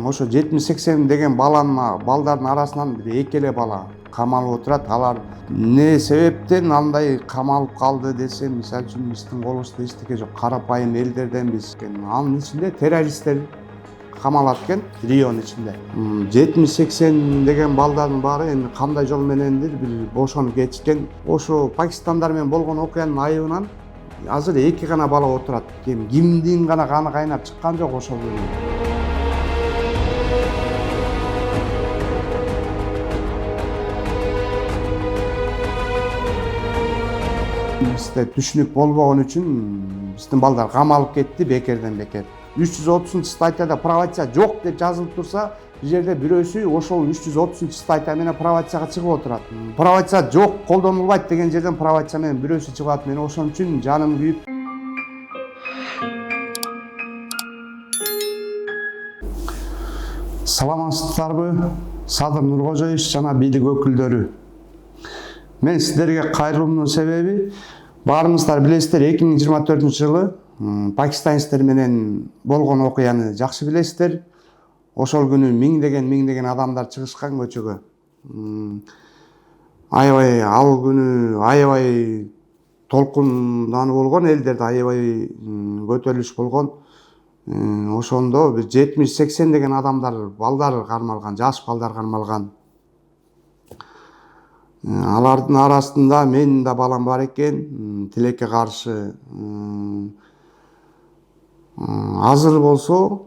ошо 70-80 деген балдардын арасынан бир эки эле бала камалып отурат. Алар эмне себептен андай камалып калды десем, мисалы үчүн биздин колубузда эчтеке жок, карапайым элдерденбиз. Анын ичинде террористтер камалат экен Рионун ичинде. 70-80 деген балдардын баары эми кандай жол менендир бир бошонуп кетишкен. Ошо пакистандар менен болгон окуянын айыбынан азыр эки гана бала отурат. Кимдин гана каны кайнап чыккан жок ошол күнү. Бизде түшүнүк болбогон үчүн биздин балдар камалып кетти бекерден бекер. 330-статьяда провокация жок деп жазылып турса, бул жерде бирөөсү ошол 330-статья менен провокацияга чыгып отурат. Провокация жок, колдонулбайт деген жерден провокация менен бирөөсү чыгат. Мен ошон үчүн жаным күйүп. Саламатсыздарбы? Садыр Нуркожоевич жана бийлик өкүлдөрү. Мен сиздерге кайрылуумдун себеби, баарыңыздар билесиздер, 2024-жылы пакистанецтер менен болгон окуяны жакшы билесиздер. Ошол күнү миңдеген адамдар чыгышкан көчөгө. Аябай ал күнү аябай толкундануу болгон, элдерде аябай көтөрүлүш болгон. Ошондо бир 70-80 деген адамдар, балдар кармалган, жаш балдар кармалган. Алардын арасында менин да балам бар экен, тилекке каршы. Азыр болсо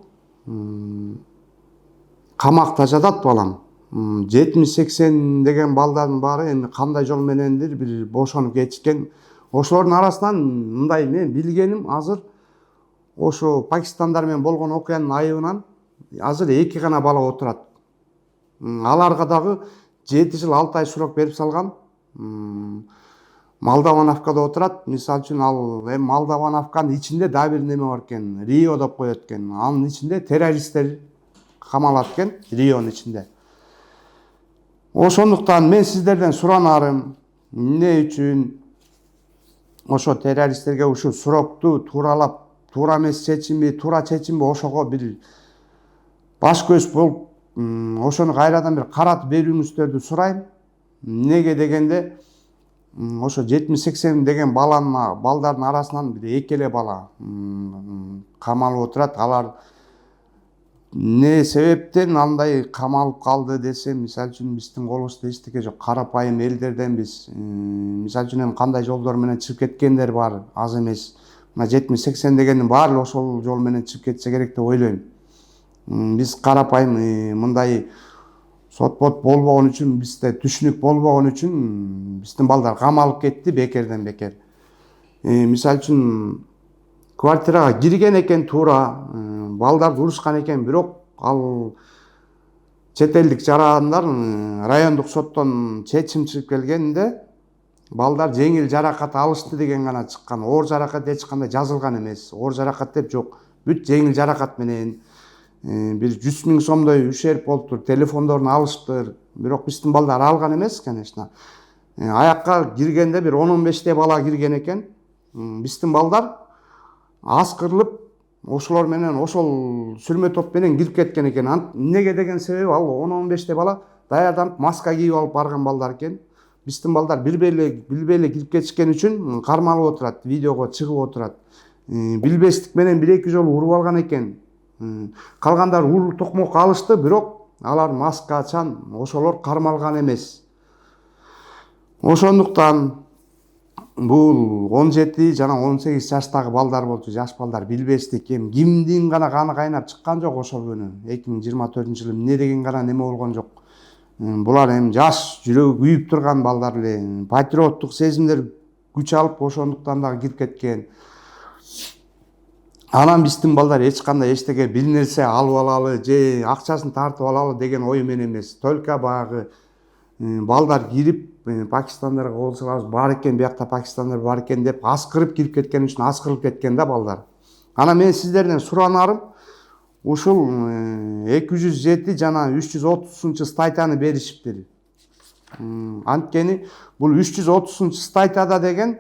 камакта жатат балам. 70-80 деген балдардын баары эми кандай жол менендир бир бошонуп кетишкен. Ошолордун арасынан мындай мен билгеним азыр ошо пакистандар менен болгон окуянын айыбынан азыр эки гана бала отурат. Аларга дагы 7 жыл 6 ай срок берип салган. Молдавановкада отурат. Мисалы үчүн ал эми Молдавановканын ичинде да бир неме бар экен, Рио деп коет экен. Анын ичинде террористтер камалат экен Рионун ичинде. Ошондуктан мен сиздерден суранарым, эмне үчүн ошо террористтерге ушул срокту тууралап, туура эмес чечимби, туура чечимби ошого бир баш көз болуп, ошону кайрадан бир каратып берүүңүздөрдү сурайм. Эмнеге дегенде, ошо 70-80 деген балдардын арасынан бир эки эле бала камалып отурат. Алар эмне себептен андай камалып калды десем, мисалы үчүн биздин колубузда эчтеке жок, карапайым элдерденбиз. Мисалы үчүн эми кандай жолдор менен чыгып кеткендер бар, аз эмес. Мына 70-80 дегендин баары ошол жол менен чыгып кетсе керек деп ойлойм. Биз карапайым мындай сот-бот болбогон үчүн, бизде түшүнүк болбогон үчүн биздин балдар камалып кетти бекерден бекер. Мисалы үчүн квартирага кирген экен туура, балдарды урушкан экен, бирок ал чет элдик жарандар райондук соттон чечим чыгып келгенде балдар жеңил жаракат алышты деген гана чыккан. Оор жаракат эч кандай жазылган эмес. Оор жаракат деп жок. Бүт жеңил жаракат менен бир 100 000 сомдой ушерп болуптур, телефондорун алышыптыр. Бирок биздин балдар алган эмес, конечно. Аякка киргенде бир 10-15 бала кирген экен. Биздин балдар аскырылып, ошолор менен ошол сүрмө топ менен кирип кеткен экен. Эмнеге деген себеби ал 10-15 бала даярданып маска кийип алып барган балдар экен. Биздин балдар билбей эле кирип кетишкен үчүн кармалып отурат, видеого чыгып отурат. Билбестик менен 1-2 жолу уруп алган экен. Калгандар ур токмок алышты, бирок алар маскачан, ошолор кармалган эмес. Ошондуктан бул 17 жана 18 жаштагы балдар болчу, жаш балдар билбестик. Кимдин гана каны кайнап чыккан жок ошол күнү. 2024-жылы эмне деген гана неме болгон жок. Булар эми жаш, жүрөгү күйүп турган балдар эле. Патриоттук сезимдер күч алып, ошондуктан дагы кирип кеткен. Анан биздин балдар эч кандай эчтеке бир нерсе алып алалы же акчасын тартып алалы деген ой менен эмес. Только багы балдар кирип Пакистандарга кол салабыз бар экен, биякта Пакистандар бар экен деп аскырып кирип кеткен үчүн аскырылып кеткен да балдар. Анан мен сиздерден суранарым, ушул 207 жана 330-статьяны беришиптир. Анткени бул 330-статьяда деген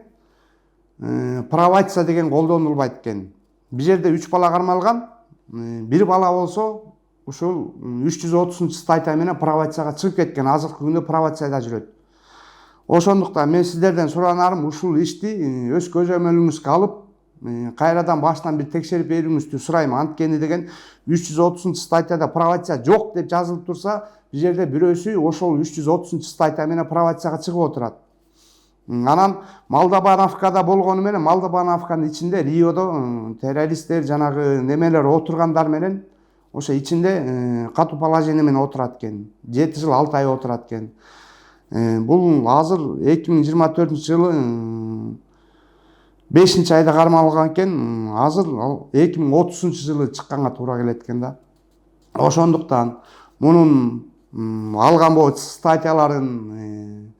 провокация деген колдонулбайт экен. Бир жерде 3 бала кармалган, бир бала болсо ушул 330 статья менен пробацияга чыгып кеткен, азыркы күндө пробацияда жүрөт. Ошондуктан мен сиздерден суранарым, ушул ишти өз көзөмөлүңүзгө алып, кайрадан башынан бир текшерип берүүңүздү сурайм. Анткени деген 330 статьяда пробация жок деп жазылып турса, бул жерде бирөөсү ошол 330 статья менен пробацияга чыгып отурат. Анан Молдобановкада болгону менен, Молдобановканын ичинде Риодо террористтер жанагы немелер отургандар менен ошо ичинде катуу положение менен отурат экен. 7 жыл 6 ай отурат экен. Бул азыр 2024-жылы 5-айда кармалган экен. Азыр 2030-жылы чыкканга туура келет экен да. Ошондуктан мунун алган болот статьяларын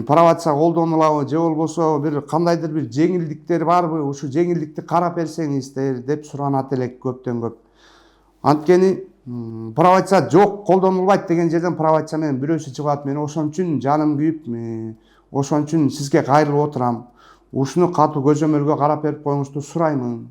пробация колдонулабы же болбосо бир кандайдыр бир жеңилдиктер барбы, ушу жеңилдикти карап берсеңиздер деп суранат элек көптөн көп. Анткени пробация жок, колдонулбайт деген жерден пробация менен бирөөсү чыгат. Мен ошон үчүн жаным күйүп, ошон үчүн сизге кайрылып отурам. Ушуну катуу көзөмөлгө карап берип коюңузду сураймын.